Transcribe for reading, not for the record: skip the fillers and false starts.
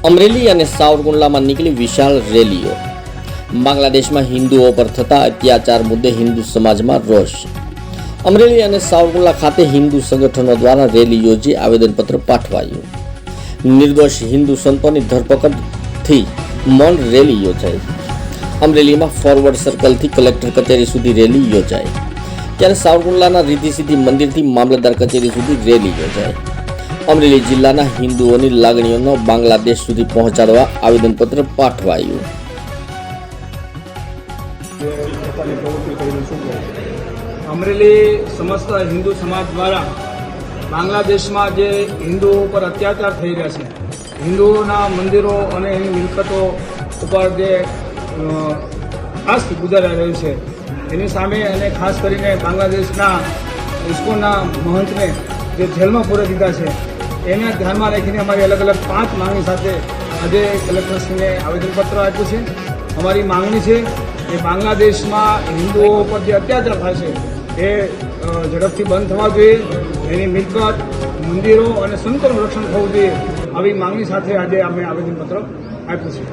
અમરેલી અને સાવરકુંડલામાં નીકળી વિશાળ રેલીઓ। બાંગ્લાદેશમાં હિન્દુઓ પર થતા અત્યાચાર મુદ્દે હિન્દુ સમાજમાં રોષ। અમરેલી અને સાવરકુંડલા ખાતે હિન્દુ સંગઠનો દ્વારા રેલી યોજી આવેદનપત્ર પાઠવાયું। નિર્દોષ હિન્દુ સંતોની ધરપકડથી મૌન રેલી યોજાઈ। અમરેલીમાં ફોરવર્ડ સર્કલથી કલેક્ટર કચેરી સુધી રેલી યોજાઈ, ત્યારે સાવરકુંડલાના રીતિ સિદ્ધિ મંદિરથી મામલતદાર કચેરી સુધી રેલી યોજાઈ। અમરેલી જિલ્લાના હિન્દુઓની લાગણીઓનો બાંગ્લાદેશ સુધી પહોંચાડવા આવેદનપત્ર પાઠવાયું। અમરેલી સમસ્ત હિન્દુ સમાજ દ્વારા બાંગ્લાદેશમાં જે હિન્દુઓ પર અત્યાચાર થઈ રહ્યા છે, હિન્દુઓના મંદિરો અને એની મિલકતો ઉપર જે ખાસ ગુજારી રહ્યું છે, એની સામે અને ખાસ કરીને બાંગ્લાદેશના ઇસ્કોનના મહંતને જે જેલમાં પૂરી દીધા છે, એને ધ્યાનમાં રાખીને અમારી અલગ અલગ 5 માંગણી સાથે આજે કલેક્ટરશ્રીને આવેદનપત્ર આપ્યું છે। અમારી માંગણી છે કે બાંગ્લાદેશમાં હિન્દુઓ પર જે અત્યાચાર થાય છે એ ઝડપથી બંધ થવા જોઈએ, એની મિલકત, મંદિરો અને સંતોનું રક્ષણ થવું જોઈએ, આવી માંગણી સાથે આજે અમે આવેદનપત્ર આપ્યું છે।